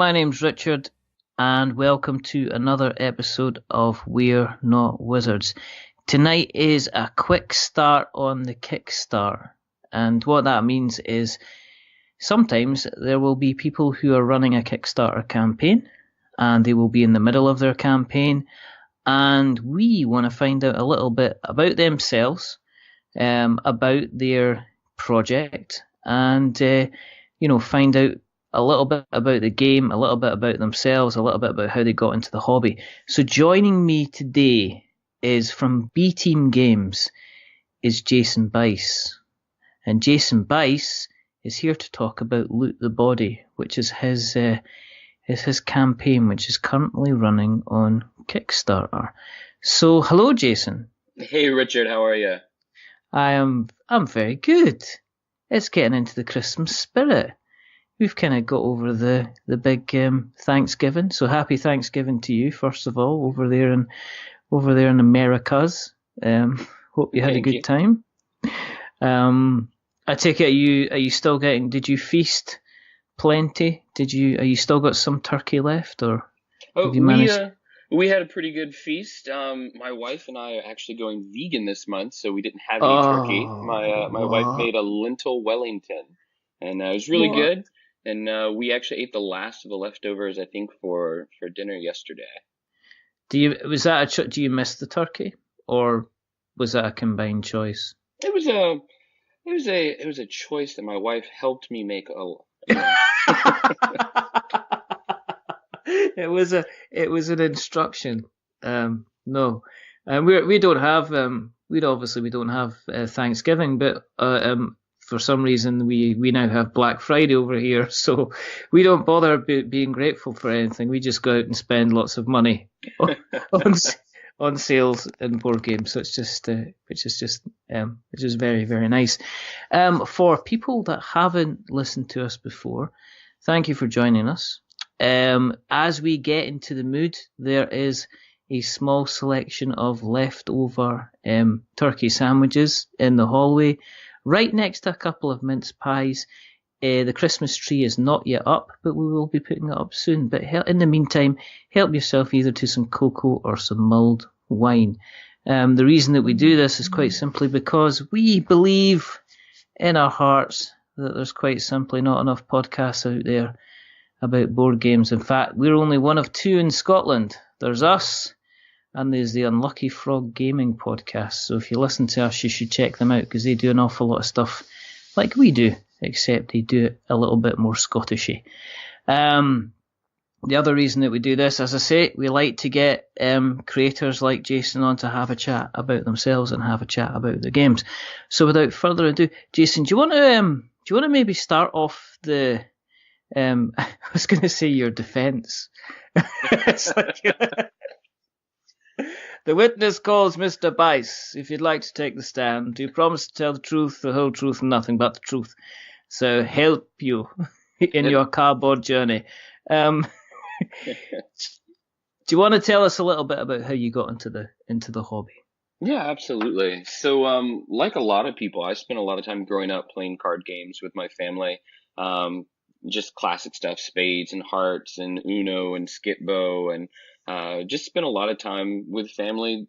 my name's Richard, and welcome to another episode of We're Not Wizards. Tonight is a quick start on the Kickstarter, and what that means is sometimes there will be people who are running a Kickstarter campaign, and they will be in the middle of their campaign, and we want to find out a little bit about themselves, about their project, and find out a little bit about the game, a little bit about themselves, a little bit about how they got into the hobby. So joining me today is from B Team Games is Jason Bice. And Jason Bice is here to talk about Loot the Body, which is his campaign, which is currently running on Kickstarter. So hello, Jason. Hey Richard, how are you? I'm very good. It's getting into the Christmas spirit. We've kind of got over the big Thanksgiving, so happy Thanksgiving to you first of all over there in Americas. Hope you had a good time. I take it are you still getting? Did you feast plenty? Are you still got some turkey left, or have you managed? We had a pretty good feast. My wife and I are actually going vegan this month, so we didn't have any turkey. My wife made a lentil Wellington, and it was really good. And we actually ate the last of the leftovers, I think, for dinner yesterday. Do you miss the turkey, or was that a combined choice? It was a choice that my wife helped me make. It was an instruction. No, we don't have we don't have Thanksgiving, but for some reason we now have Black Friday over here, so we don't bother being grateful for anything. We just go out and spend lots of money on sales and board games. So it's just which is very, very nice. For people that haven't listened to us before, thank you for joining us. As we get into the mood, there is a small selection of leftover turkey sandwiches in the hallway, right next to a couple of mince pies. The Christmas tree is not yet up, but we will be putting it up soon. But in the meantime, help yourself either to some cocoa or some mulled wine. The reason that we do this is quite simply because we believe in our hearts that there's quite simply not enough podcasts out there about board games. In fact, we're only one of two in Scotland. There's us, and there's the Unlucky Frog Gaming podcast. So if you listen to us, you should check them out, because they do an awful lot of stuff like we do, except they do it a little bit more Scottishy. The other reason that we do this, as I say, we like to get creators like Jason on to have a chat about themselves and have a chat about the games. So without further ado, Jason, do you want to maybe start off the I was going to say your defence. It's like, the witness calls Mr. Bice. If you'd like to take the stand, do you promise to tell the truth, the whole truth, and nothing but the truth? So help you in your cardboard journey. Do you want to tell us a little bit about how you got into the hobby? Yeah, absolutely. So, like a lot of people, I spent a lot of time growing up playing card games with my family. Just classic stuff, spades and hearts and Uno and Skip-Bo, and just spent a lot of time with family,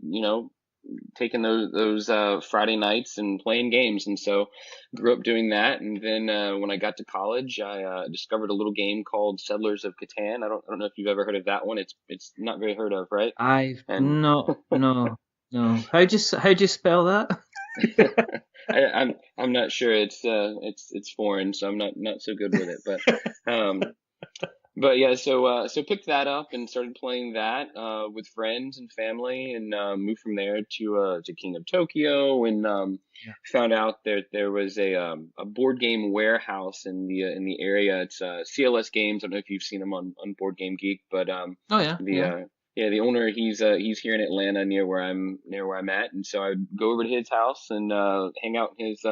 taking those Friday nights and playing games. And so grew up doing that. And then when I got to college, I discovered a little game called Settlers of Catan. I don't know if you've ever heard of that one. It's not very heard of, right? No. How'd you spell that? I'm not sure. It's foreign, so I'm not so good with it. But yeah, so picked that up and started playing that with friends and family, and moved from there to King of Tokyo, and found out that there was a board game warehouse in the area. It's CLS Games. I don't know if you've seen them on Board Game Geek, but the owner, he's here in Atlanta near where I'm at, and so I'd go over to his house and hang out in his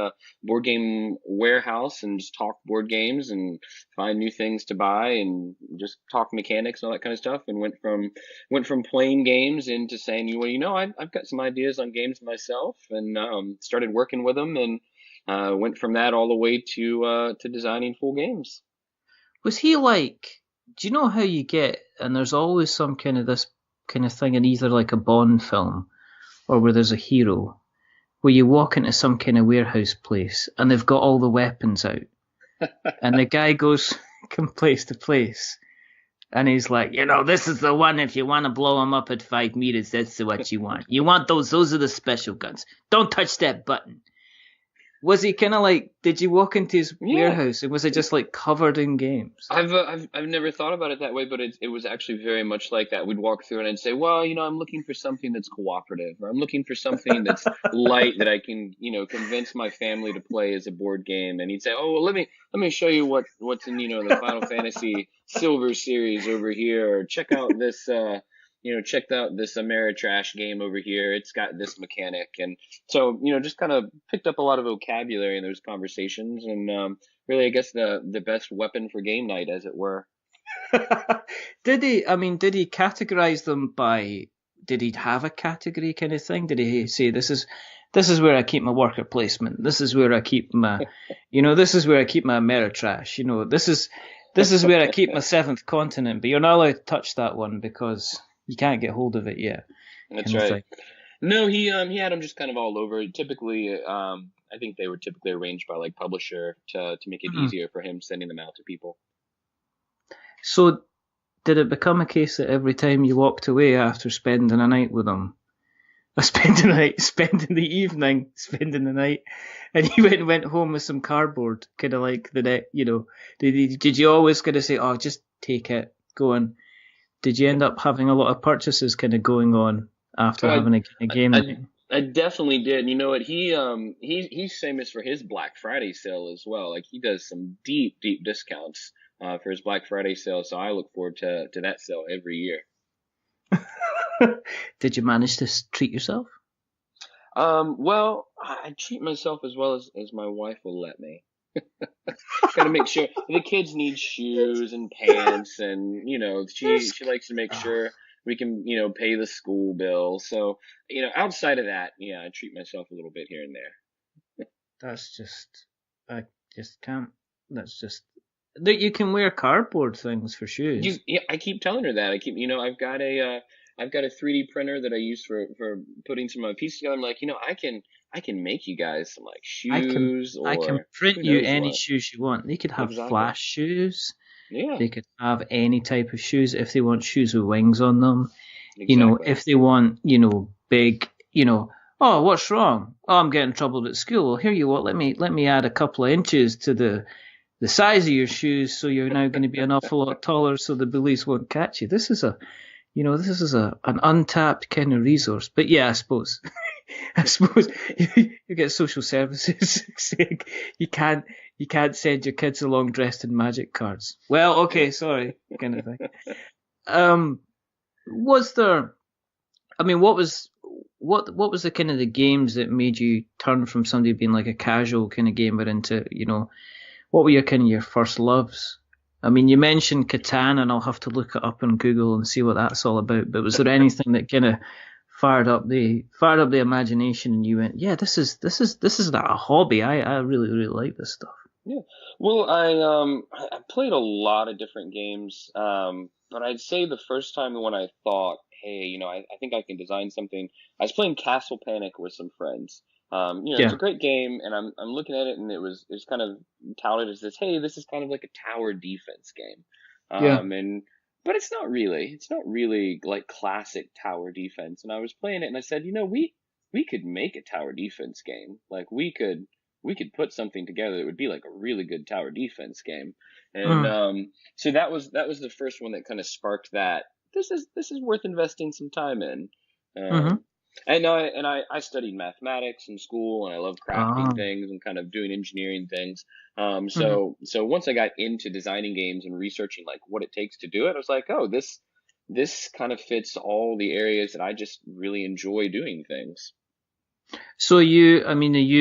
board game warehouse and just talk board games and find new things to buy and just talk mechanics and all that kind of stuff. And went from playing games into saying, well, I've got some ideas on games myself, and started working with them, and went from that all the way to designing full games. Was he like do you know how you get, and there's always some kind of this kind of thing in either like a Bond film or where there's a hero, where you walk into some kind of warehouse place and they've got all the weapons out, and the guy goes from place to place, and he's like, this is the one. If you want to blow him up at 5 meters, that's what you want. You want those? Those are the special guns. Don't touch that button. Was he kind of like? Did you walk into his warehouse and was it just like covered in games? I've never thought about it that way, but it was actually very much like that. We'd walk through and I'd say, well, I'm looking for something that's cooperative, or I'm looking for something that's light that I can, convince my family to play as a board game. And he'd say, oh, well, let me show you what's in, the Final Fantasy Silver series over here, or check out this Ameritrash game over here. It's got this mechanic. And so, just kind of picked up a lot of vocabulary in those conversations, and really, I guess the best weapon for game night, as it were. Did he categorize them by, did he have a category kind of thing? Did he say, this is where I keep my worker placement. This is where I keep my, this is where I keep my Ameritrash. This is where I keep my seventh continent, but you're not allowed to touch that one because you can't get hold of it yet. That's right. No, he had them just kind of all over. Typically, I think they were typically arranged by like publisher to make it easier for him sending them out to people. So, did it become a case that every time you walked away after spending a night with him, spending the evening, spending the night, and you went home with some cardboard, kind of like did you always kind of say, oh, just take it, go on? Did you end up having a lot of purchases kind of going on after having a game night? I definitely did. You know what? He's famous for his Black Friday sale as well. Like, he does some deep discounts for his Black Friday sale. So I look forward to that sale every year. Did you manage to treat yourself? Well, I treat myself as well as my wife will let me. Gotta make sure the kids need shoes and pants, and she likes to make sure we can pay the school bill. So outside of that, I treat myself a little bit here and there. I just can't. That's just that you can wear cardboard things for shoes. I keep telling her that. I've got a 3D printer that I use for putting some of my pieces together. I'm like, I can make you guys some like shoes. I can print you any shoes you want. They could have flash shoes. Yeah. They could have any type of shoes if they want shoes with wings on them. Exactly. If they want, big, oh, what's wrong? Oh, I'm getting troubled at school. Well, here you what? Let me add a couple of inches to the size of your shoes, so you're now going to be an awful lot taller, so the bullies won't catch you. This is an untapped kind of resource. But yeah, I suppose you get social services saying you can't send your kids along dressed in magic cards. Well, okay, sorry, kind of thing. Was there? I mean, what was the kind of the games that made you turn from somebody being like a casual kind of gamer into, what were your first loves? I mean, you mentioned Catan, and I'll have to look it up on Google and see what that's all about. But was there anything that kind of fired up the imagination, and you went, yeah, this is not a hobby. I really, really like this stuff. Yeah. Well, I played a lot of different games, but I'd say the first time when I thought, hey, I think I can design something, I was playing Castle Panic with some friends. It's a great game, and I'm looking at it, and it was kind of touted as this, hey, this is kind of like a tower defense game. But it's not really like classic tower defense. And I was playing it, and I said, we could make a tower defense game. Like, we could put something together that would be like a really good tower defense game. And so that was the first one that kind of sparked that. This is worth investing some time in. And I studied mathematics in school, and I love crafting things and kind of doing engineering things. So once I got into designing games and researching like what it takes to do it, I was like, oh, this kind of fits all the areas that I just really enjoy doing things. So are you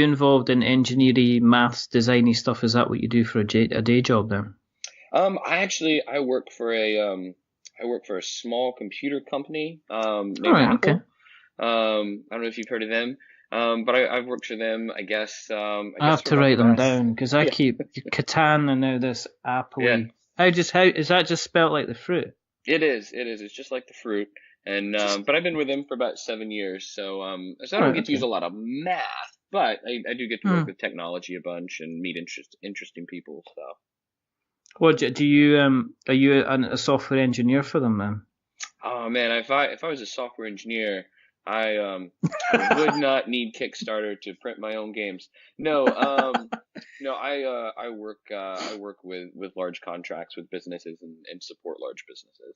involved in engineering, maths, designy stuff? Is that what you do for a day job then? I work for a small computer company named Apple. Okay. I don't know if you've heard of them, but I've worked for them. I guess I have to write them down because I keep Catan and now this Apple How is that just spelt like the fruit? It is. It is. It's just like the fruit. And Just but I've been with him for about 7 years, so I all don't right, get to use okay. a lot of math, but I do get to work Hmm. with technology a bunch and meet interesting people. So, What do you are you a software engineer for them then? oh man, if I was a software engineer, I would not need Kickstarter to print my own games. No, no, I work with large contracts with businesses and support large businesses.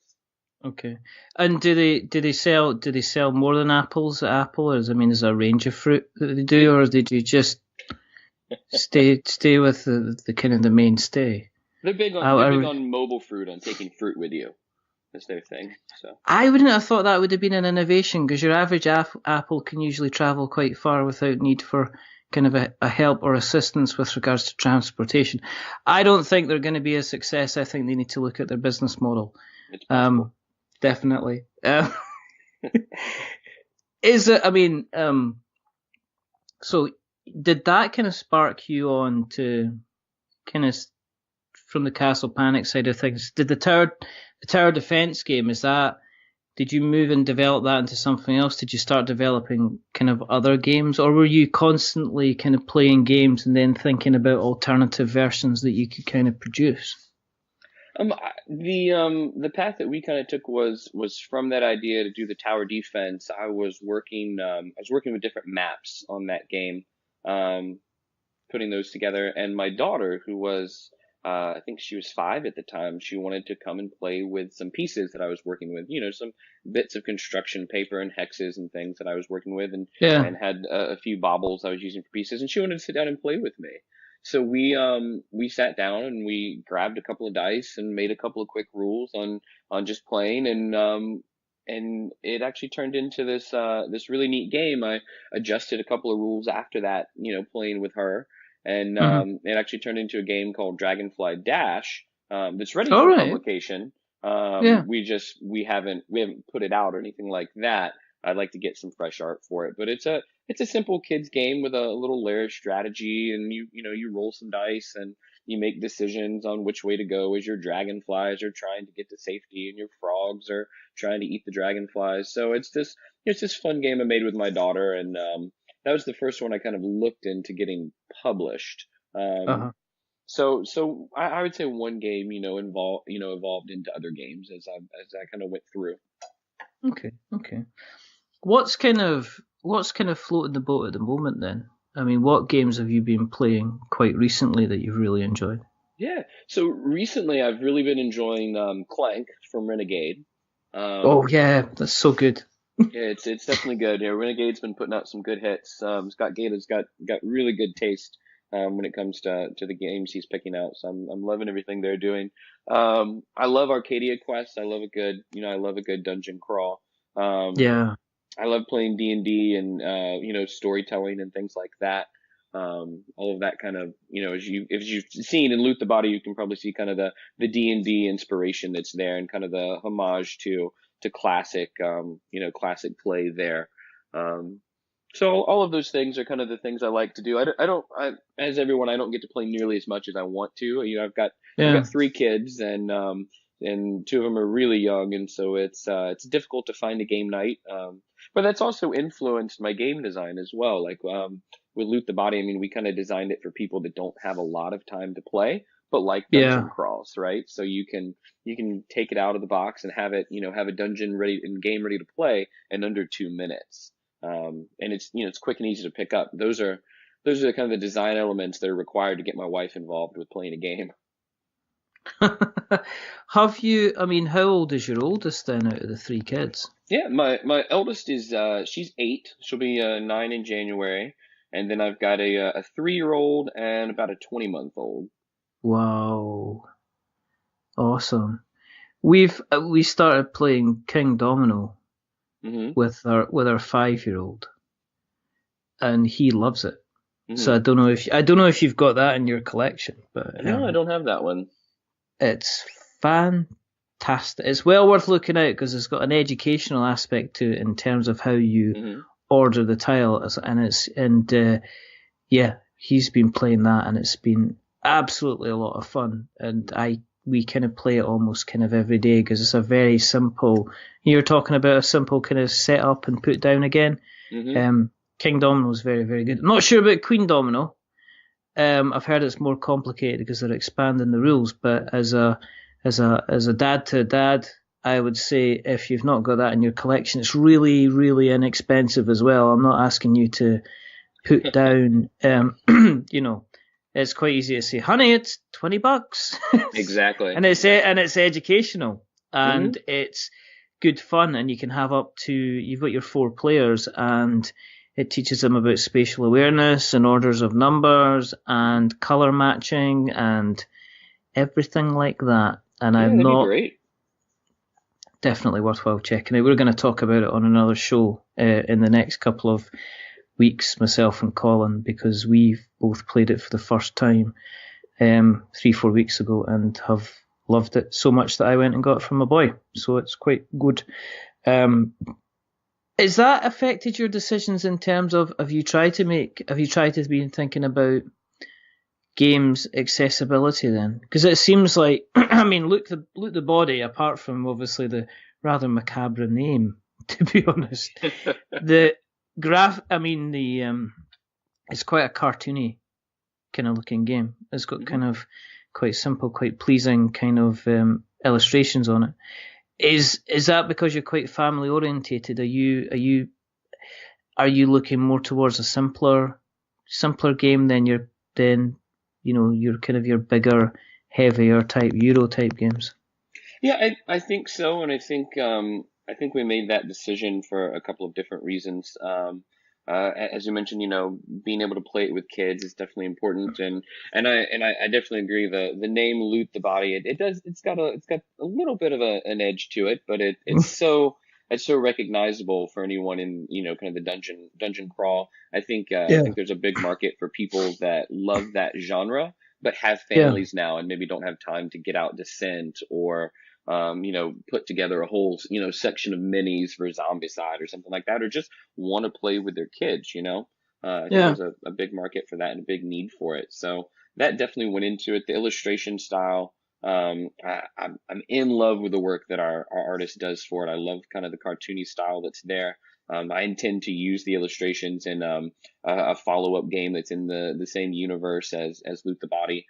Okay. And do they sell more than apples at Apple, or is is there a range of fruit that they do, or do you just stay with the kind of the mainstay? They're big I on mobile fruit, on taking fruit with you. That's their thing. So. I wouldn't have thought that would have been an innovation because your average apple can usually travel quite far without need for kind of a help or assistance with regards to transportation. I don't think they're going to be a success. I think they need to look at their business model. It's possible. Um, definitely. Is it? So did that kind of spark you on to kind of from the Castle Panic side of things? Did the tower defense game, is that, did you move and develop that into something else? Did you start developing kind of other games, or were you constantly kind of playing games and then thinking about alternative versions that you could kind of produce? The path that we kind of took was from that idea to do the tower defense. I was working with different maps on that game, um, putting those together. And my daughter, who was I think she was 5 at the time, she wanted to come and play with some pieces that I was working with. Some bits of construction paper and hexes and things that I was working with, Yeah. and had a few baubles I was using for pieces. And she wanted to sit down and play with me. So we sat down and we grabbed a couple of dice and made a couple of quick rules on just playing, and it actually turned into this really neat game. I adjusted a couple of rules after that, playing with her, and Hmm. it actually turned into a game called Dragonfly Dash, that's ready All for right. publication. Yeah. We haven't put it out or anything like that. I'd like to get some fresh art for it, but it's a simple kids game with a little layer of strategy, and you roll some dice and you make decisions on which way to go as your dragonflies are trying to get to safety and your frogs are trying to eat the dragonflies. So it's this fun game I made with my daughter, and that was the first one I kind of looked into getting published. Um, Uh-huh. so I would say one game, evolved into other games as I kind of went through. Okay. Okay. What's kind of floating the boat at the moment then? What games have you been playing quite recently that you've really enjoyed? Yeah. So recently, I've really been enjoying Clank from Renegade. Oh Um, yeah, that's so good. yeah, it's definitely good. Yeah, Renegade's been putting out some good hits. Scott Gato's got really good taste when it comes to the games he's picking out. So I'm loving everything they're doing. I love Arcadia Quest. I love a good dungeon crawl. Um, Yeah. I love playing D&D and storytelling and things like that. All of that kind of, as you've seen in Loot the Body, you can probably see kind of the D&D inspiration that's there, and kind of the homage to classic classic play there. Um, so all of those things are kind of the things I like to do. As everyone, I don't get to play nearly as much as I want to. I've got Yeah. 3 kids, and 2 of them are really young, and so it's difficult to find a game night. But that's also influenced my game design as well. Like with Loot the Body, I mean, we kind of designed it for people that don't have a lot of time to play, but like dungeon Yeah. crawls, right? So you can take it out of the box and have a dungeon ready and game ready to play in under 2 minutes. And it's quick and easy to pick up. Those are the kind of the design elements that are required to get my wife involved with playing a game. How old is your oldest then out of the 3 kids? Yeah, my eldest is she's 8. She'll be 9 in January, and then I've got a 3-year-old and about a 20-month-old. Wow. Awesome. We started playing King Domino Mm-hmm. with our 5-year-old, and he loves it. So Mm-hmm. I don't know if you've got that in your collection, but No, I don't have that one. it's fantastic. It's well worth looking out because it's got an educational aspect to it in terms of how you Mm-hmm. order the tile, and yeah, he's been playing that, and it's been absolutely a lot of fun. And I we kind of play it almost kind of every day because it's a very simple. You're talking about a simple kind of set up and put down again. King Domino is very, very good. I'm not sure about Queen Domino. I've heard it's more complicated because they're expanding the rules. But as a dad to a dad, I would say if you've not got that in your collection, it's really, really inexpensive as well. I'm not asking you to put down, it's quite easy to say, honey, it's $20. Exactly. And it's educational and it's good fun, and you can have you've got your 4 players, and it teaches them about spatial awareness and orders of numbers and color matching and everything like that. And yeah, I'm that'd not be great. Definitely worthwhile checking out. We're going to talk about it on another show in the next couple of weeks, myself and Colin, because we've both played it for the first time 3-4 weeks ago and have loved it so much that I went and got it from my boy. So it's quite good. Has that affected your decisions in terms of have you tried to be thinking about games accessibility then? Because it seems like, I mean, look the body, apart from obviously the rather macabre name, to be honest. The it's quite a cartoony kind of looking game. It's got kind of quite simple, quite pleasing kind of illustrations on it. Is that because you're quite family orientated? Are you looking more towards a simpler game than your kind of your bigger, heavier type Euro type games? Yeah, I think so, and I think we made that decision for a couple of different reasons. As you mentioned, being able to play it with kids is definitely important, and I definitely agree. The name Loot the Body, it's got a little bit of an edge to it, but it's so recognizable for anyone in kind of the dungeon crawl. I think there's a big market for people that love that genre but have families now and maybe don't have time to get out Descent or put together a whole, section of minis for Zombicide or something like that, or just want to play with their kids, I think there's a big market for that and a big need for it. So that definitely went into it. The illustration style, I'm in love with the work that our artist does for it. I love kind of the cartoony style that's there. I intend to use the illustrations in a follow-up game that's in the same universe as Loot the Body.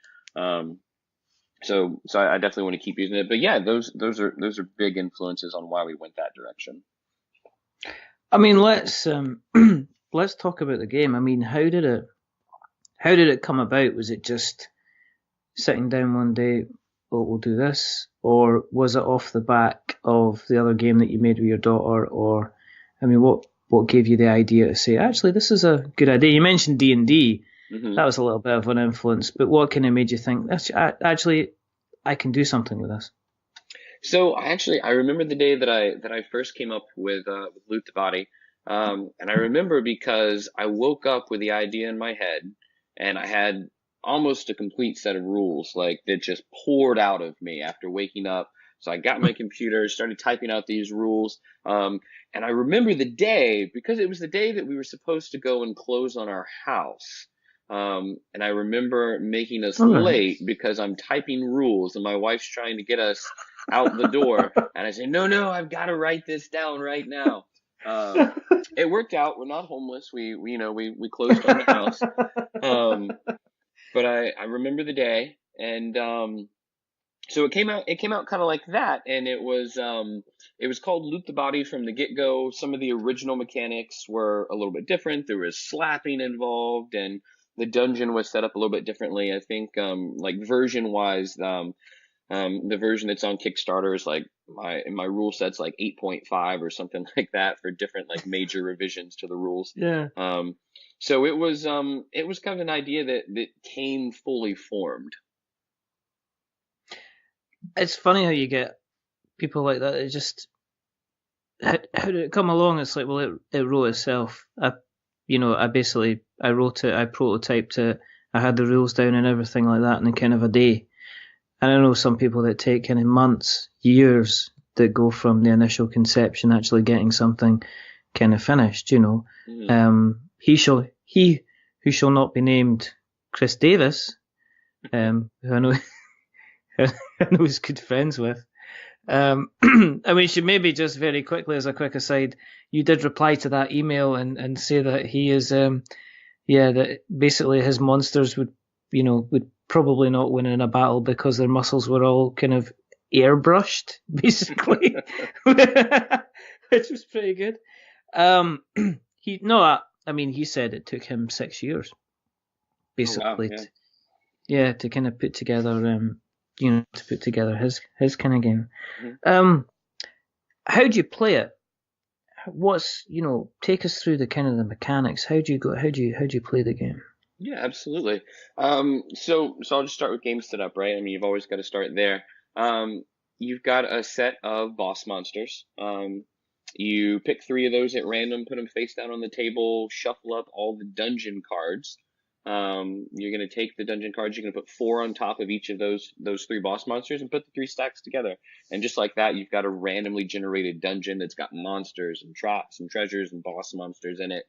So I definitely want to keep using it. But yeah, those are big influences on why we went that direction. I mean, let's talk about the game. I mean, how did it come about? Was it just sitting down one day, oh, we'll do this, or was it off the back of the other game that you made with your daughter? Or, I mean, what gave you the idea to say, actually, this is a good idea? You mentioned D&D. That was a little bit of an influence, but what kind of made you think, actually, I can do something with this? So I remember the day that I first came up with Loot the Body, and I remember because I woke up with the idea in my head, and I had almost a complete set of rules like that just poured out of me after waking up. So I got my computer, started typing out these rules, and I remember the day because it was the day that we were supposed to go and close on our house. And I remember making us late because I'm typing rules and my wife's trying to get us out the door. And I say, no, I've got to write this down right now. It worked out. We're not homeless. We closed on the house. But I remember the day, and so it came out kind of like that, and it was called Loot the Body from the get-go. Some of the original mechanics were a little bit different. There was slapping involved, and the dungeon was set up a little bit differently. I think like version wise, the version that's on Kickstarter is like my rule set's like 8.5 or something like that for different like major revisions to the rules. So it was kind of an idea that came fully formed. It's funny how you get people like that. It just, how did it come along? It's like, well, it wrote itself. I wrote it, I prototyped it, I had the rules down and everything like that in kind of a day. And I know some people that take kind of months, years, that go from the initial conception actually getting something kind of finished, He who shall not be named, Chris Davis, who and was good friends with. We should maybe just very quickly, as a quick aside, you did reply to that email and say that he is, that basically his monsters would probably not win in a battle because their muscles were all kind of airbrushed, basically, which was pretty good. He said it took him 6 years, basically, to kind of put together, his kind of game. Mm-hmm. How do you play it? Take us through the kind of the mechanics. How do you play the game? Yeah, absolutely. So I'll just start with game setup, right? I mean, you've always got to start there. You've got a set of boss monsters. You pick 3 of those at random, put them face down on the table, shuffle up all the dungeon cards. You're going to take the dungeon cards, you're going to put 4 on top of each of those 3 boss monsters and put the 3 stacks together. And just like that, you've got a randomly generated dungeon that's got monsters and traps and treasures and boss monsters in it.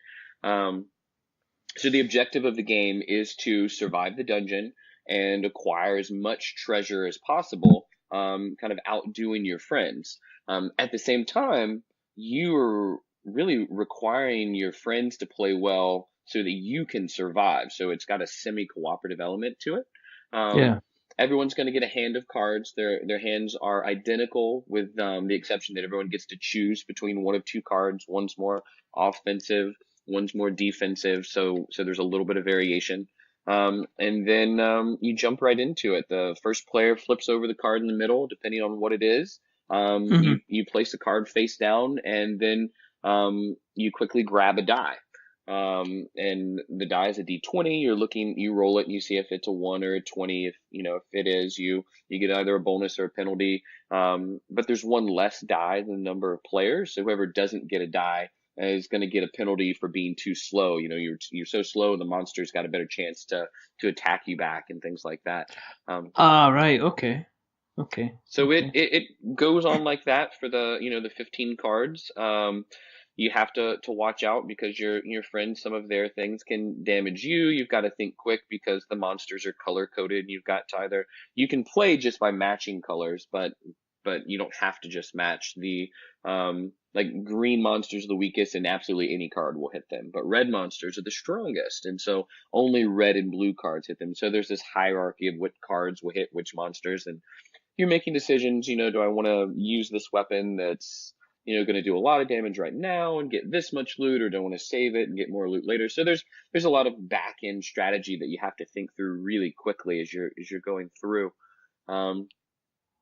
So the objective of the game is to survive the dungeon and acquire as much treasure as possible, kind of outdoing your friends. At the same time, you're really requiring your friends to play well so that you can survive. So it's got a semi-cooperative element to it. Everyone's going to get a hand of cards. Their hands are identical, with the exception that everyone gets to choose between one of 2 cards. One's more offensive, one's more defensive. So there's a little bit of variation. And then you jump right into it. The first player flips over the card in the middle, depending on what it is. You place the card face down, and then you quickly grab a die. And the die is a D20. You roll it and you see if it's a 1 or a 20. If it is, you get either a bonus or a penalty. But there's one less die than the number of players. So whoever doesn't get a die is going to get a penalty for being too slow. You're so slow, the monster's got a better chance to attack you back and things like that. Right. Okay. So it goes on like that for the 15 cards. You have to watch out because your friends, some of their things can damage you. You've got to think quick because the monsters are color coded. You've got to you can play just by matching colors, but you don't have to just match. The like green monsters are the weakest and absolutely any card will hit them, but red monsters are the strongest, and so only red and blue cards hit them. So there's this hierarchy of what cards will hit which monsters, and you're making decisions. Do I want to use this weapon that's going to do a lot of damage right now and get this much loot, or do I want to save it and get more loot later? So there's a lot of back end strategy that you have to think through really quickly as you're going through.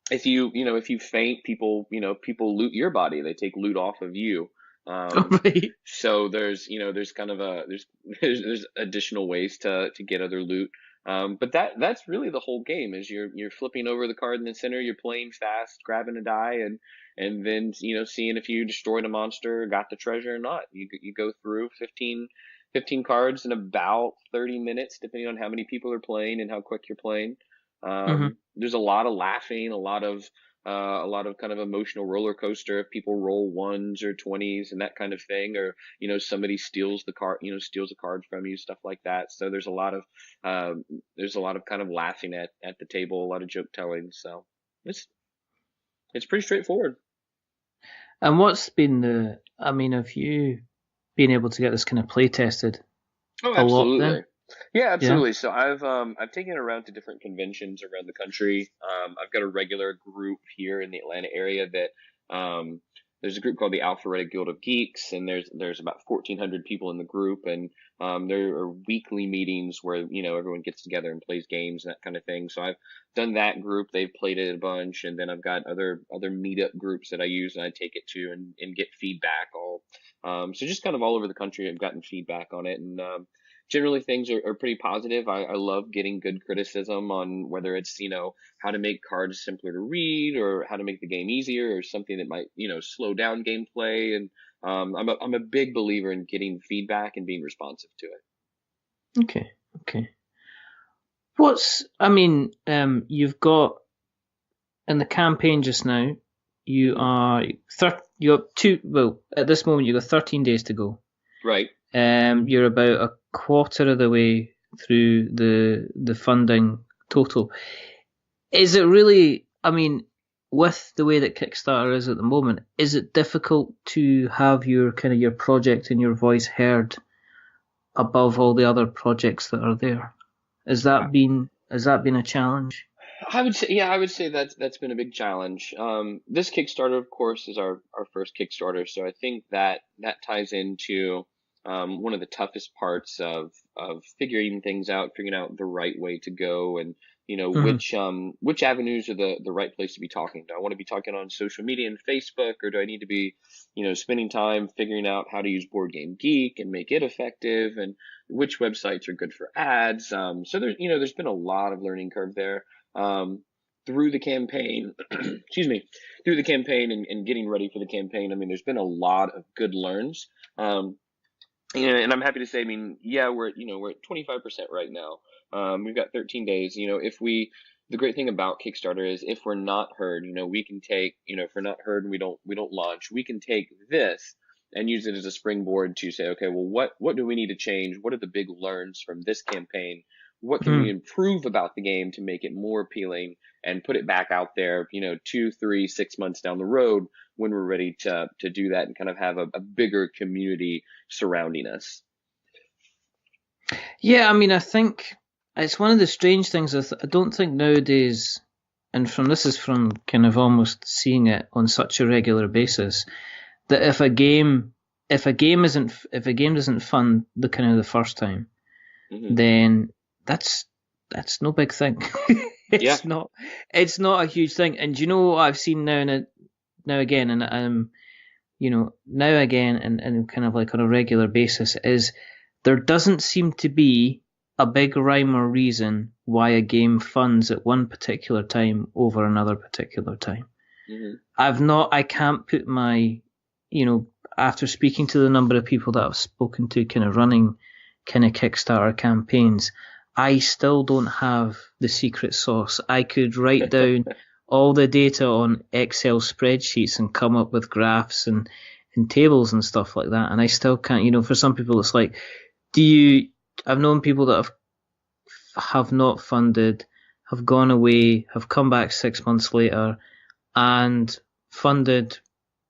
If you faint, people loot your body. They take loot off of you. Right. So there's kind of there's additional ways to get other loot. But that's really the whole game. Is you're flipping over the card in the center, you're playing fast, grabbing a die, and then seeing if you destroyed a monster, got the treasure or not. You go through 15 cards in about 30 minutes, depending on how many people are playing and how quick you're playing. There's a lot of laughing, a lot of kind of emotional roller coaster if people roll 1s or 20s and that kind of thing, or somebody steals the card, steals a card from you, stuff like that. So there's a lot of kind of laughing at the table, a lot of joke telling. So it's pretty straightforward. And what's been have you been able to get this kind of play tested? Oh, absolutely. A lot then? Yeah, absolutely. Yeah. So I've taken it around to different conventions around the country. I've got a regular group here in the Atlanta area that there's a group called the Alpharetta Guild of Geeks, and there's about 1,400 people in the group, and there are weekly meetings where everyone gets together and plays games and that kind of thing. So I've done that group. They've played it a bunch, and then I've got other meetup groups that I use and I take it to and get feedback. So just kind of all over the country, I've gotten feedback on it, and generally things are pretty positive. I love getting good criticism on whether it's, how to make cards simpler to read, or how to make the game easier, or something that might, slow down gameplay. And I'm a big believer in getting feedback and being responsive to it. Okay. You've got in the campaign just now, you have at this moment you've got 13 days to go. Right. You're about a quarter of the way through the funding total. Is it really? I mean, with the way that Kickstarter is at the moment, is it difficult to have your kind of your project and your voice heard above all the other projects that are there? Has that been a challenge? I would say, yeah, I would say that's been a big challenge. This Kickstarter, of course, is our first Kickstarter, so I think that that ties into one of the toughest parts of figuring things out, figuring out the right way to go, and Hmm. which avenues are the right place to be talking. Do I want to be talking on social media and Facebook, or do I need to be spending time figuring out how to use Board Game Geek and make it effective, and which websites are good for ads? So there's been a lot of learning curve there um, through the campaign, excuse me, through the campaign and getting ready for the campaign. I mean, there's been a lot of good learns. And I'm happy to say, I mean, yeah, we're at 25% right now. We've got 13 days. The great thing about Kickstarter is if we're not heard, we can take, if we're not heard and we don't launch, we can take this and use it as a springboard to say, okay, well, what do we need to change? What are the big learns from this campaign? What can we Hmm. improve about the game to make it more appealing and put it back out there, 2, 3, 6 months down the road when we're ready to do that and kind of have a bigger community surrounding us. Yeah, I mean, I think it's one of the strange things. I don't think nowadays, and from this is from kind of almost seeing it on such a regular basis, that if a game doesn't fun the kind of the first time, Hmm. then that's that's no big thing. Yeah. It's not a huge thing. And do you know what I've seen now again, and now again, and kind of like on a regular basis, is there doesn't seem to be a big rhyme or reason why a game funds at one particular time over another particular time. Hmm. I can't put you know, after speaking to the number of people that I've spoken to kind of running kind of Kickstarter campaigns, I still don't have the secret sauce. I could write down all the data on Excel spreadsheets and come up with graphs and tables and stuff like that. And I still can't, for some people, it's like, do you, I've known people that have not funded, have gone away, have come back 6 months later and funded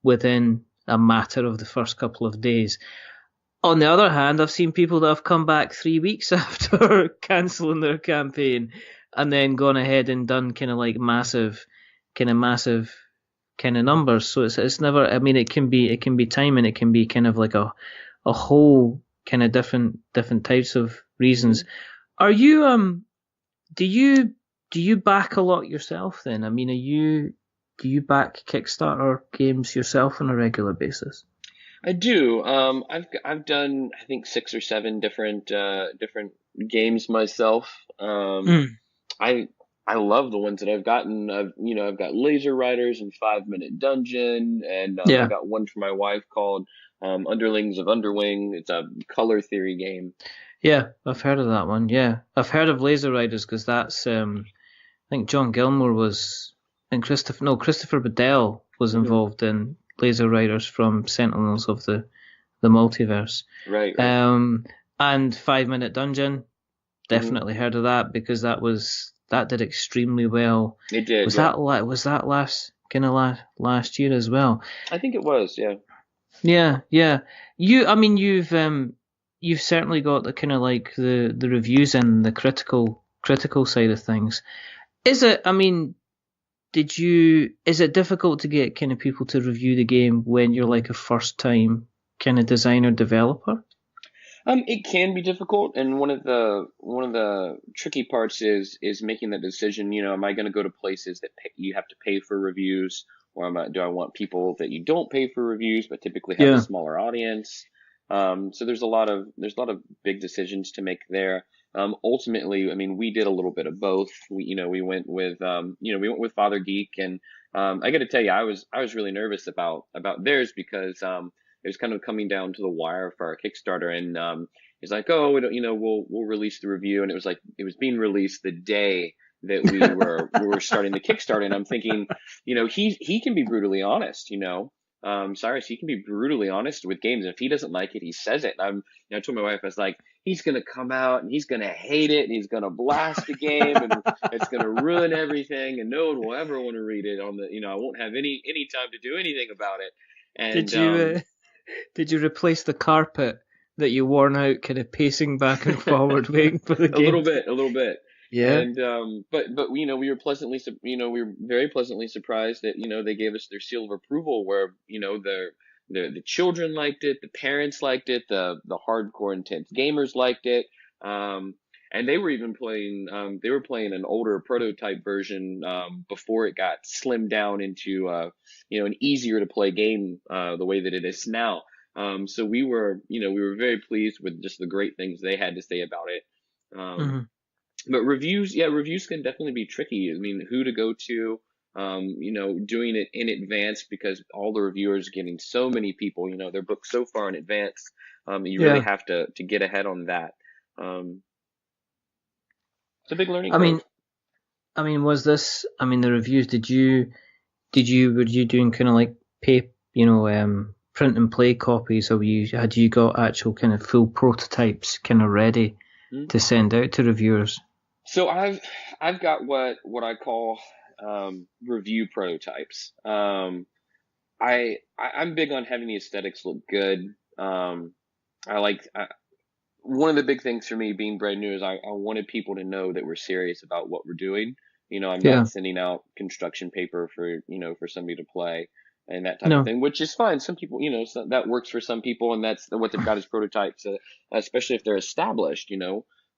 within a matter of the first couple of days. On the other hand, I've seen people that have come back 3 weeks after cancelling their campaign and then gone ahead and done kind of massive kind of numbers. So it's never. I mean, it can be time and it can be kind of like a whole kind of different types of reasons. Hmm. Are you do you do you back a lot yourself then? I mean, do you back Kickstarter games yourself on a regular basis? I do. I've done I think 6 or 7 different games myself. Mm, I I love the ones that I've gotten. I've got Laser Riders and 5 Minute Dungeon, and I yeah. got one for my wife called Underlings of Underwing. It's a color theory game. Yeah, I've heard of that one. Yeah, I've heard of Laser Riders because that's I think John Gilmore was and Christopher Bedell was Hmm. involved in Laser Riders from Sentinels of the Multiverse. Right, right. Um, and 5 Minute Dungeon, Hmm. definitely heard of that because that did extremely well. It did, Was yeah. that last year as well? I think it was, yeah. Yeah, yeah. I mean, you've certainly got the kind of like the reviews and the critical side of things. Is it? I mean, is it difficult to get kind of people to review the game when you're like a first time kind of designer developer? It can be difficult, and one of the tricky parts is making that decision. Am I going to go to places that you have to pay for reviews, or do I want people that you don't pay for reviews, but typically have a Yeah. smaller audience? So there's a lot of big decisions to make there. Ultimately, I mean, we did a little bit of both. We went with Father Geek, and I got to tell you, I was really nervous about theirs because it was kind of coming down to the wire for our Kickstarter, and he's like, "Oh, we don't, we'll release the review," and it was like it was being released the day that we were starting the Kickstarter, and I'm thinking, he can be brutally honest, Cyrus, he can be brutally honest with games. If he doesn't like it, he says it. I told my wife, I was like, he's gonna come out and he's gonna hate it and he's gonna blast the game and it's gonna ruin everything and no one will ever want to read it on the, I won't have any time to do anything about it. Did And you did you replace the carpet that you worn out, kind of pacing back and forward, waiting for the a little game? bit, a little bit. Yeah. And but we were we were very pleasantly surprised that they gave us their seal of approval, where the children liked it, the parents liked it, the hardcore intense gamers liked it, and they were even playing they were playing an older prototype version before it got slimmed down into an easier to play game the way that it is now. So we were very pleased with just the great things they had to say about it. Um, Hmm. but reviews, yeah, reviews can definitely be tricky. I mean, who to go to, doing it in advance because all the reviewers are getting so many people, they're booked so far in advance. You really Yeah. have to get ahead on that. Um, it's a big learning I curve. mean, was this? I mean, the reviews. Were you doing kind of like pay, print and play copies, or had you got actual kind of full prototypes kind of ready Hmm. to send out to reviewers? So I've got what I call review prototypes. I'm big on having the aesthetics look good. I like one of the big things for me being brand new is I wanted people to know that we're serious about what we're doing. I'm Yeah. not sending out construction paper for somebody to play and that type of No. thing, which is fine. Some people, that works for some people, and that's what they've got as prototypes, especially if they're established.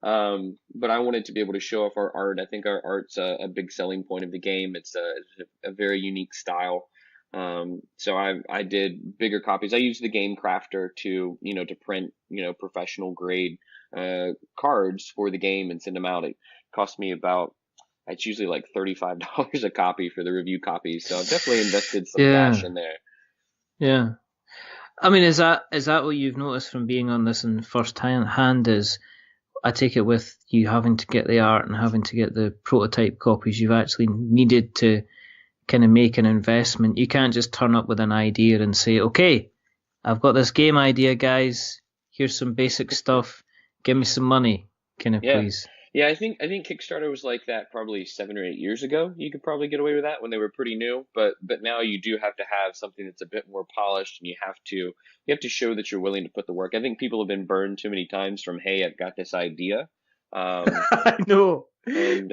But I wanted to be able to show off our art. I think our art's a big selling point of the game. It's a very unique style. So I did bigger copies. I used the Game Crafter to print professional grade cards for the game and send them out. It cost me about it's usually like $35 a copy for the review copies. So I've definitely invested some cash Yeah. in there. Yeah. I mean, is that what you've noticed from being on this in first hand? Is I take it with you having to get the art and having to get the prototype copies, you've actually needed to kind of make an investment. You can't just turn up with an idea and say, okay, I've got this game idea, guys. Here's some basic stuff. Give me some money, kind of Yeah. please. Yeah, I think Kickstarter was like that probably 7 or 8 years ago. You could probably get away with that when they were pretty new, but now you do have to have something that's a bit more polished, and you have to show that you're willing to put the work. I think people have been burned too many times from, hey, I've got this idea. Um, I know. and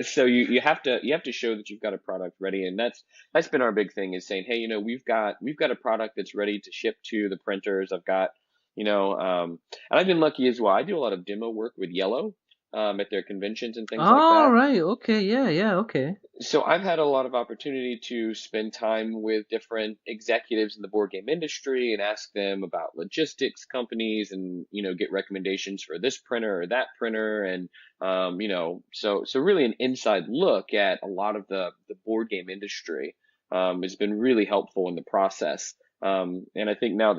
so you have to show that you've got a product ready, and that's been our big thing is saying, hey, we've got a product that's ready to ship to the printers. I've got and I've been lucky as well. I do a lot of demo work with Yellow at their conventions and things like Oh, that. right. Okay. Yeah. Yeah. Okay. So I've had a lot of opportunity to spend time with different executives in the board game industry and ask them about logistics companies and get recommendations for this printer or that printer, and so really an inside look at a lot of the board game industry has been really helpful in the process. And I think now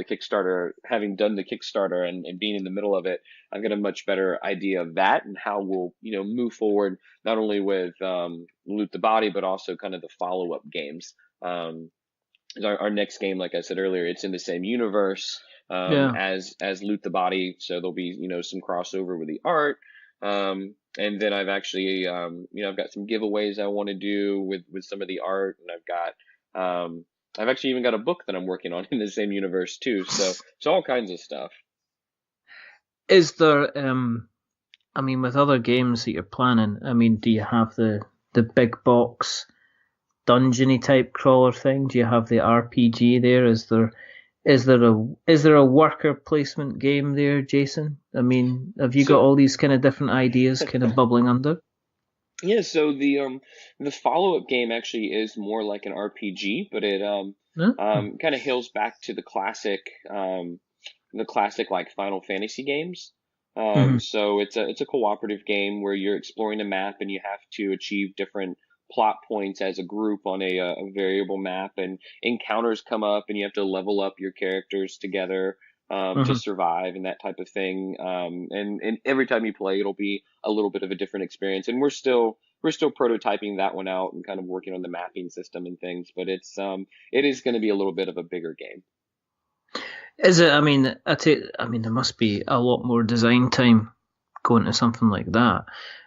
having done the Kickstarter and being in the middle of it, I've got a much better idea of that and how we'll move forward not only with Loot the Body, but also kind of the follow up games. Um, our next game, like I said earlier, it's in the same universe Yeah. as Loot the Body, so there'll be some crossover with the art. And then I've got some giveaways I want to do with some of the art, and I've actually even got a book that I'm working on in the same universe too. So all kinds of stuff. Is there I mean, with other games that you're planning, I mean, do you have the big box dungeony type crawler thing? Do you have the RPG there? Is there a worker placement game there, Jason? I mean, have you got So all these kind of different ideas kind of bubbling under? yeah, so the follow-up game actually is more like an RPG, but it No? kind of hails back to the classic like Final Fantasy games. Hmm. So it's a cooperative game where you're exploring a map and you have to achieve different plot points as a group on a variable map, and encounters come up and you have to level up your characters together to Hmm. survive and that type of thing. And every time you play, it'll be a little bit of a different experience. And we're still we're still prototyping that one out and kind of working on the mapping system and things. But it is going to be a little bit of a bigger game. Is it? I mean, I mean, there must be a lot more design time going to something like that.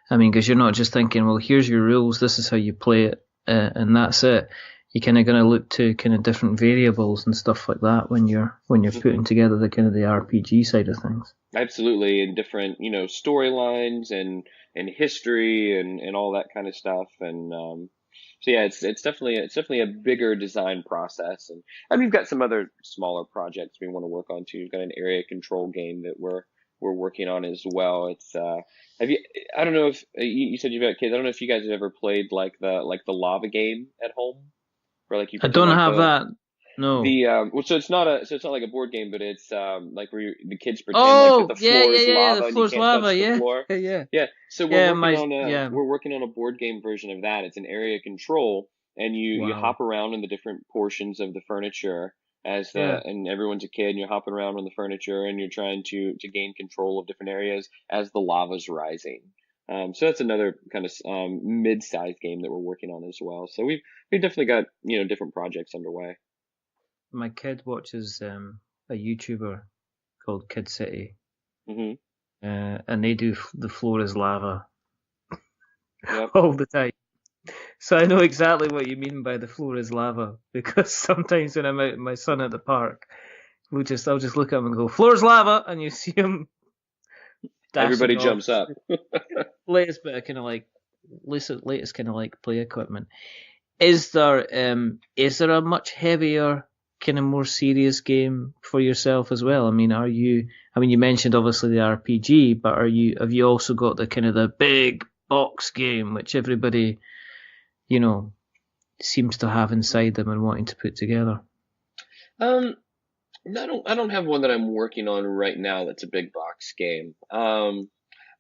I mean, because you're not just thinking, well, here's your rules, this is how you play it, and that's it. You're kind of going to look to kind of different variables and stuff like that when you're putting together the kind of the RPG side of things. Absolutely, and different, storylines and history and all that kind of stuff. And so yeah, it's definitely a bigger design process. And we've got some other smaller projects we want to work on too. We've got an area control game that we're working on as well. It's have you? I don't know if you said you've got kids. I don't know if you guys have ever played like the lava game at home, where like you I pretend don't like have that. No. well, so it's not like a board game, but it's like where the kids pretend like that Oh, the yeah, floor yeah, is yeah, yeah. The lava and you floor's can't lava. touch the Yeah, floor. yeah, Yeah, so yeah. Yeah. we're working on a board game version of that. It's an area control, and you Wow. hop around in the different portions of the furniture Yeah. and everyone's a kid and you're hopping around on the furniture and you're trying to gain control of different areas as the lava's rising. So that's another kind of mid-sized game that we're working on as well. So we've definitely got different projects underway. My kid watches a YouTuber called Kid City, Hmm. and they do the floor is lava Yep. all the time. So I know exactly what you mean by the floor is lava, because sometimes when I'm out with my son at the park, I'll just look at him and go, floor's lava, and you see him Everybody dashing off. jumps up. Latest bit of kind of like latest kind of like play equipment. Is there a much heavier, kind of more serious game for yourself as well? I mean, you mentioned obviously the RPG, but have you also got the kind of the big box game which everybody, seems to have inside them and wanting to put together? Um, I don't have one that I'm working on right now that's a big box game.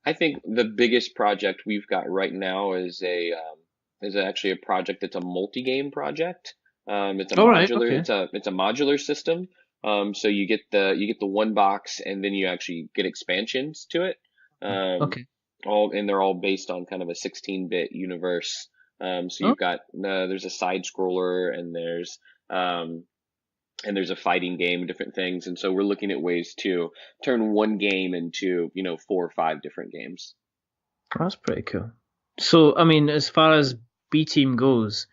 I think the biggest project we've got right now is actually a project that's a multi-game project. All right, okay, It's a modular system. So you get the one box and then you actually get expansions to it. Um, okay. and they're all based on kind of a 16-bit universe. So Oh, you've got there's a side scroller and there's a fighting game, different things. And so we're looking at ways to turn one game into, 4 or 5 different games. that's pretty cool. So, I mean, as far as B team goes,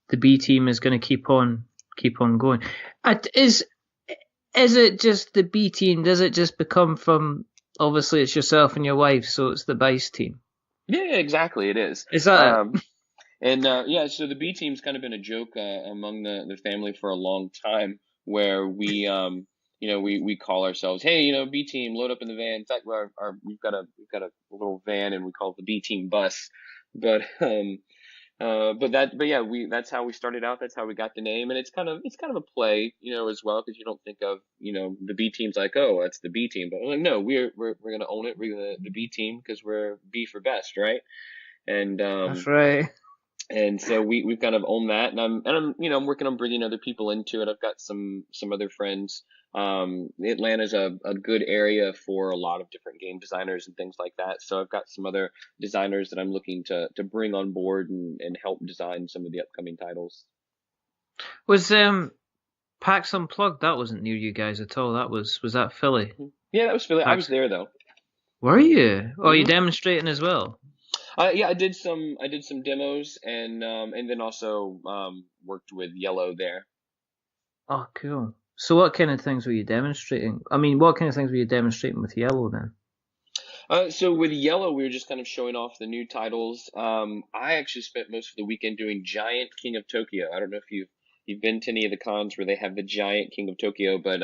the B team is going to keep on going. Is it just the B team? Does it just become from, obviously it's yourself and your wife, so it's the Bice team? Yeah, exactly. It is. Is that Um, it? and yeah, so the B team's kind of been a joke among the family for a long time, where we call ourselves, hey, B team, load up in the van. In fact, we've got a little van, and we call it the B team bus. But but yeah, we that's how we started out. That's how we got the name, and it's kind of a play, as well, because you don't think of the B team's like, oh, that's the B team, but like, no, we're gonna own it. We're the B team because we're B for best, right? And That's right. so we've kind of owned that, and I'm working on bringing other people into it. I've got some other friends. Atlanta's a good area for a lot of different game designers and things like that. So I've got some other designers that I'm looking to bring on board and help design some of the upcoming titles. Was PAX Unplugged? That wasn't near you guys at all. Was that Philly? Yeah, that was Philly. I was PAX. there though. Were you? Oh, you Hmm. demonstrating as well? Yeah, I did some demos and then also worked with Yellow there. Oh, cool. So what kind of things were you demonstrating? I mean, what kind of things were you demonstrating with Yellow then? So with Yellow, we were just kind of showing off the new titles. I actually spent most of the weekend doing Giant King of Tokyo. I don't know if you've been to any of the cons where they have the Giant King of Tokyo, but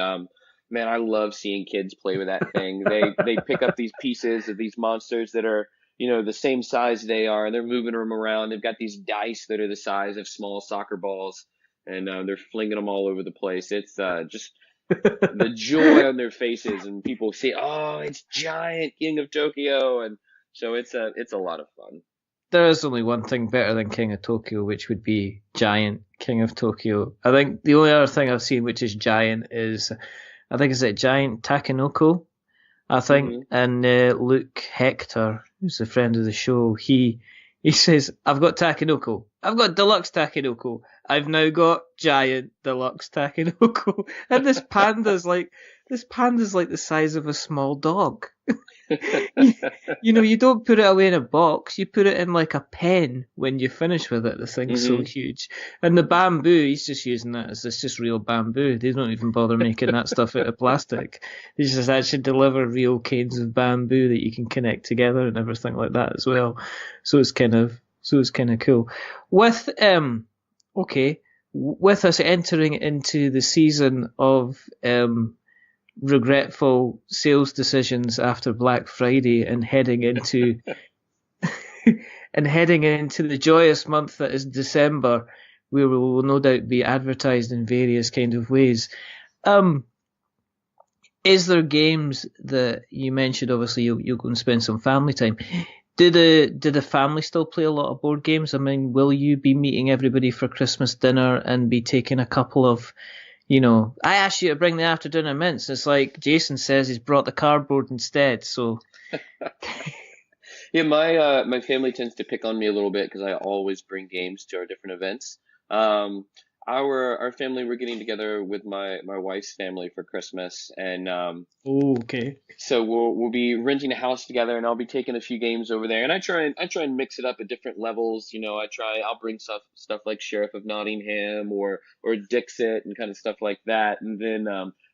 man, I love seeing kids play with that thing. They pick up these pieces of these monsters that are the same size they are, and they're moving them around. They've got these dice that are the size of small soccer balls, and they're flinging them all over the place. It's just the joy on their faces, and people say, "Oh, it's Giant King of Tokyo," and so it's a lot of fun. There is only one thing better than King of Tokyo, which would be Giant King of Tokyo. I think the only other thing I've seen which is giant is, I think it's a Giant Takenoko, I think, Hmm. and Luke Hector, who's a friend of the show, He says, "I've got Takenoko. I've got deluxe Takenoko. I've now got giant deluxe Takenoko." And this panda's like the size of a small dog. you, you don't put it away in a box. You put it in like a pen when you finish with it. The thing's so huge. And the bamboo, he's just using that as it's just real bamboo. They don't even bother making that stuff out of plastic. They just actually deliver real canes of bamboo that you can connect together and everything like that as well. So it's kind of cool. With with us entering into the season of regretful sales decisions after Black Friday and heading into the joyous month that is December, where we will no doubt be advertised in various kind of ways. Is there games that you mentioned? Obviously, you'll go and spend some family time. Do the family still play a lot of board games? I mean, will you be meeting everybody for Christmas dinner and be taking a couple of, I asked you to bring the after dinner mints. It's like Jason says he's brought the cardboard instead. So yeah, my family tends to pick on me a little bit because I always bring games to our different events. Our family, we're getting together with my wife's family for Christmas, and okay. So we'll be renting a house together, and I'll be taking a few games over there, and I try and mix it up at different levels. I'll bring stuff like Sheriff of Nottingham or Dixit and kind of stuff like that, and then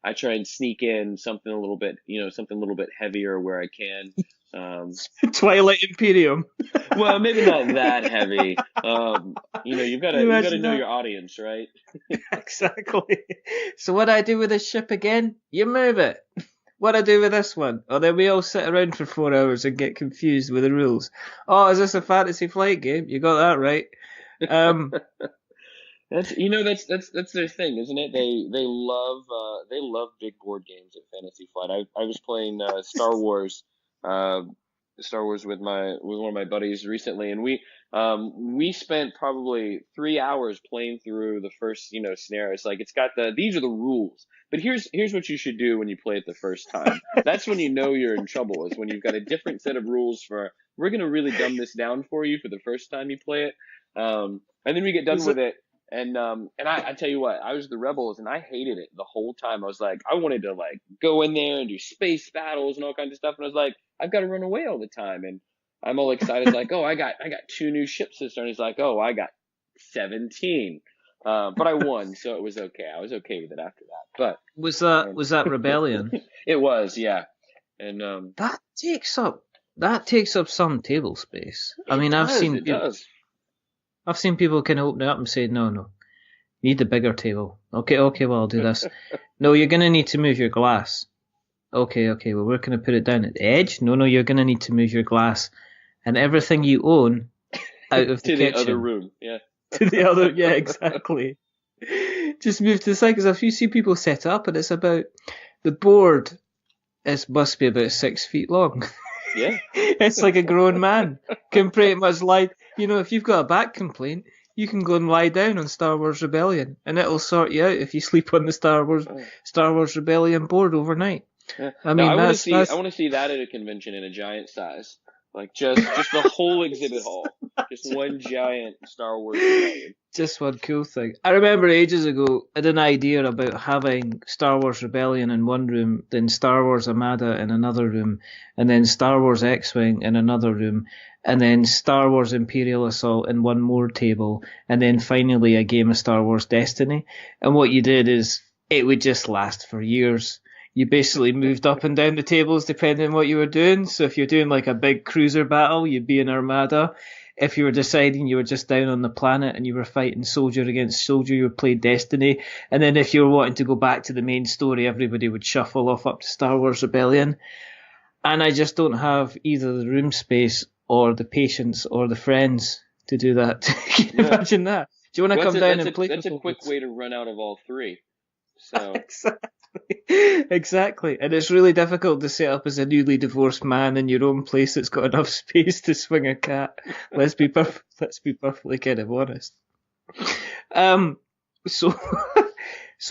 I try and sneak in something a little bit heavier where I can. Twilight Imperium. Well, maybe not that heavy. You've got to know your audience, right? Exactly. So what I do with this ship again? You move it. What I do with this one? Oh, then we all sit around for 4 hours and get confused with the rules. Oh, is this a Fantasy Flight game? You got that right. That's their thing, isn't it? They love big board games at Fantasy Flight. I was playing Star Wars with one of my buddies recently, and we spent probably 3 hours playing through the first scenario. It's like it's got these are the rules, but here's what you should do when you play it the first time. That's when you know you're in trouble. Is when you've got a different set of rules for we're gonna really dumb this down for you for the first time you play it, and then we get done with it. And I tell you what, I was the Rebels and I hated it the whole time. I was like, I wanted to go in there and do space battles and all kinds of stuff. And I was like, I've got to run away all the time. And I'm all excited, like, oh, I got 2 new ships this turn. He's like, oh, I got 17. But I won, so it was okay. I was okay with it after that. But was that Rebellion? It was, yeah. And that takes up some table space. I mean, it does. I've seen people kind of open it up and say, no, need the bigger table. Okay, well, I'll do this. No, you're going to need to move your glass. Okay, well, we're going to put it down at the edge. No, you're going to need to move your glass and everything you own out of the to kitchen. The other room, yeah. To the other, yeah, exactly. Just move to the side, because if you see people set up and it's about, the board must be about 6 feet long. Yeah. It's like a grown man can pretty much lie. If you've got a back complaint, you can go and lie down on Star Wars Rebellion, and it'll sort you out if you sleep on the Star Wars Rebellion board overnight. Yeah. I mean, I want to see that at a convention in a giant size, like just the whole exhibit hall, just one giant Star Wars Rebellion. Just one cool thing. I remember ages ago I had an idea about having Star Wars Rebellion in one room, then Star Wars Armada in another room, and then Star Wars X-Wing in another room, and then Star Wars Imperial Assault in one more table, and then finally a game of Star Wars Destiny. And what you did is it would just last for years. You basically moved up and down the tables depending on what you were doing. So if you're doing like a big cruiser battle, you'd be in Armada. If you were deciding you were just down on the planet and you were fighting soldier against soldier, you would play Destiny. And then if you were wanting to go back to the main story, everybody would shuffle off up to Star Wars Rebellion. And I just don't have either the room space or the patience or the friends to do that. Can you imagine that? Do you want to come down and play? That's a quick way to run out of all 3. So Exactly. And it's really difficult to set up as a newly divorced man in your own place that's got enough space to swing a cat. Let's be perfectly kind of honest. So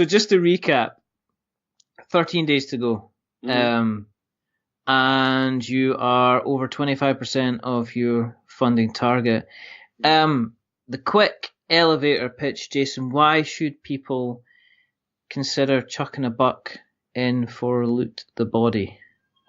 just to recap, 13 days to go. Mm-hmm. and you are over 25% of your funding target. The quick elevator pitch, Jason. Why should people consider chucking a buck in for Loot the Body?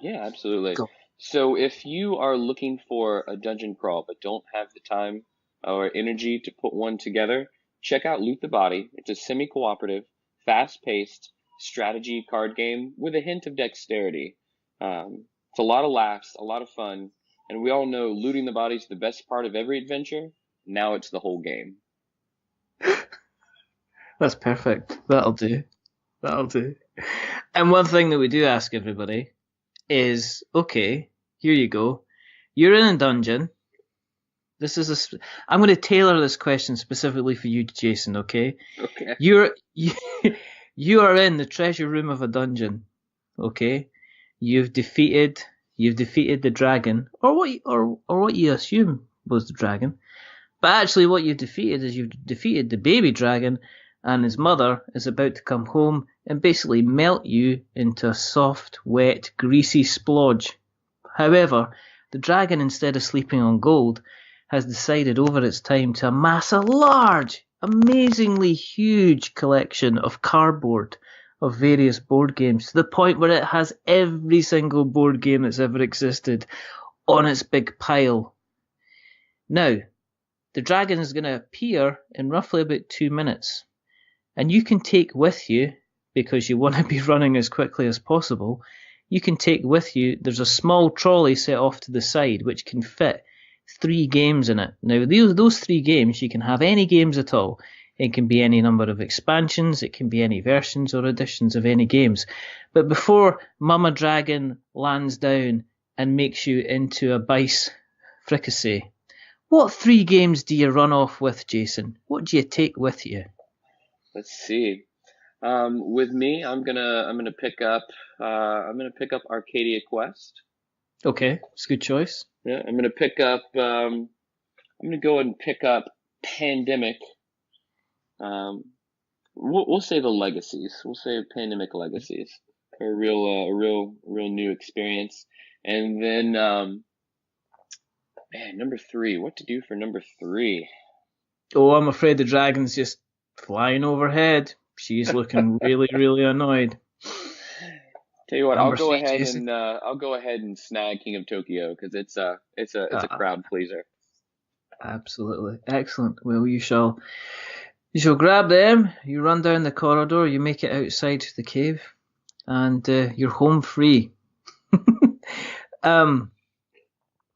Yeah, absolutely. Go. So if you are looking for a dungeon crawl but don't have the time or energy to put one together, check out Loot the Body. It's a semi-cooperative, fast-paced strategy card game with a hint of dexterity. It's a lot of laughs, a lot of fun, and we all know looting the body is the best part of every adventure. Now it's the whole game. That's perfect. That'll do. That'll do. And one thing that we do ask everybody is, okay, here you go. You're in a dungeon. I'm going to tailor this question specifically for you, Jason, okay? Okay. You are in the treasure room of a dungeon, okay? You've defeated the dragon, or what you assume was the dragon. But actually what you've defeated is you've defeated the baby dragon, and his mother is about to come home and basically melt you into a soft, wet, greasy splodge. However, the dragon, instead of sleeping on gold, has decided over its time to amass a large, amazingly huge collection of cardboard of various board games, to the point where it has every single board game that's ever existed on its big pile. Now, the dragon is going to appear in roughly about 2 minutes. And you can take with you, because you want to be running as quickly as possible, you can take with you, there's a small trolley set off to the side which can fit 3 games in it. Now, those 3 games, you can have any games at all. It can be any number of expansions, it can be any versions or editions of any games. But before Mama Dragon lands down and makes you into a Bice fricassee, what 3 games do you run off with, Jason? What do you take with you? Let's see. With me, I'm gonna pick up Arcadia Quest. Okay, it's a good choice. Yeah, I'm gonna pick up. I'm gonna go and pick up Pandemic. We'll say the Legacies. We'll say Pandemic Legacies. A real new experience. And then, man, number 3. What to do for number 3? Oh, I'm afraid the dragon's just flying overhead. She's looking really, really annoyed. Tell you what, I'll go ahead and snag King of Tokyo because it's a crowd pleaser. Absolutely excellent. Well, you shall grab them. You run down the corridor. You make it outside the cave, and you're home free.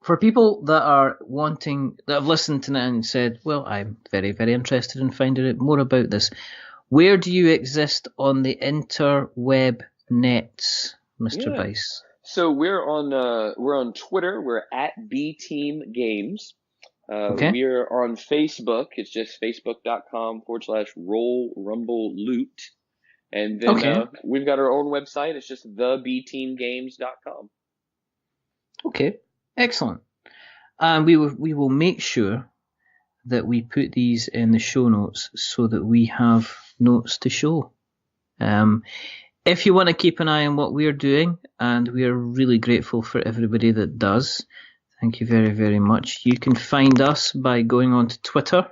For people that have listened to it and said, well, I'm very, very interested in finding out more about this. Where do you exist on the interweb nets, Mr. Bice? So we're on Twitter. We're at BTeamGames. Okay. We're on Facebook. It's just facebook.com/RollRumbleLoot. And then we've got our own website. It's just thebteamgames.com. Okay. Excellent. And we will make sure that we put these in the show notes so that we have notes to show. If you want to keep an eye on what we're doing, and we are really grateful for everybody that does, thank you very, very much. You can find us by going on to Twitter,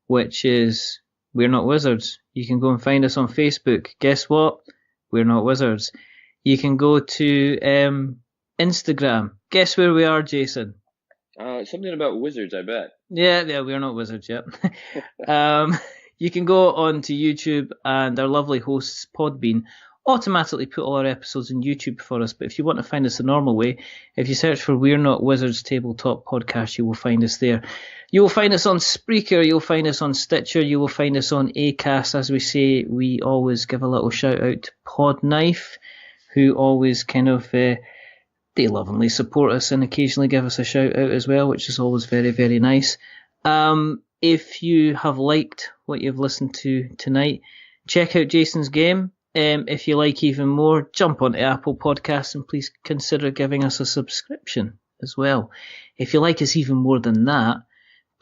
which is We're Not Wizards. You can go and find us on Facebook. Guess what? We're Not Wizards. You can go to Instagram. Guess where we are, Jason? Something about wizards, I bet. Yeah, We're Not Wizards, yep. You can go on to YouTube, and our lovely hosts, Podbean, automatically put all our episodes on YouTube for us. But if you want to find us the normal way, if you search for We're Not Wizards Tabletop Podcast, you will find us there. You will find us on Spreaker, you'll find us on Stitcher, you will find us on Acast. As we say, we always give a little shout out to Podknife, who always kind of... they lovingly support us and occasionally give us a shout out as well, which is always very, very nice. If you have liked what you've listened to tonight, check out Jason's game. If you like even more, jump onto Apple Podcasts and please consider giving us a subscription as well. If you like us even more than that,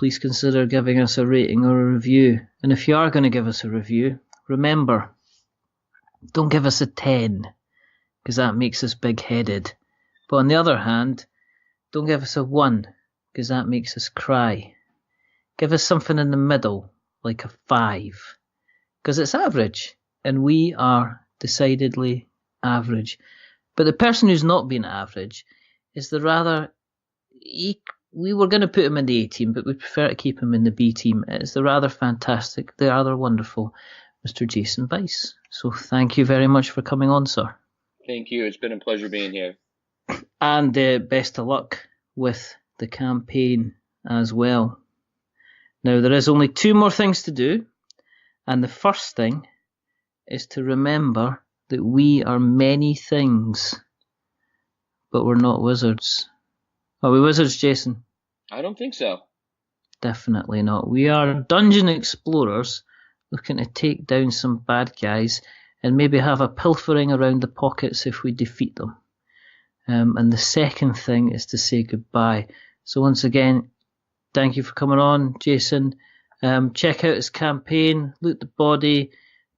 please consider giving us a rating or a review. And if you are going to give us a review, remember, don't give us a 10, because that makes us big-headed. But on the other hand, don't give us a 1, because that makes us cry. Give us something in the middle, like a 5, because it's average, and we are decidedly average. But the person who's not been average is the rather... We were going to put him in the A team, but we prefer to keep him in the B team. It's the rather fantastic, the rather wonderful Mr. Jason Bice. So thank you very much for coming on, sir. Thank you. It's been a pleasure being here. And best of luck with the campaign as well. Now, there is only 2 more things to do. And the first thing is to remember that we are many things, but we're not wizards. Are we wizards, Jason? I don't think so. Definitely not. We are dungeon explorers looking to take down some bad guys and maybe have a pilfering around the pockets if we defeat them. And the second thing is to say goodbye. So once again, thank you for coming on, Jason. Check out his campaign, Loot the Body.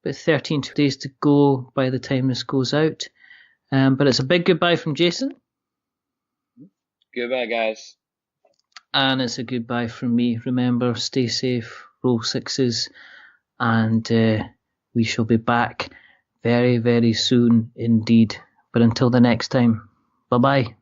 About 13 days to go by the time this goes out. But it's a big goodbye from Jason. Goodbye, guys. And it's a goodbye from me. Remember, stay safe, roll 6s, and we shall be back very, very soon indeed. But until the next time, bye-bye.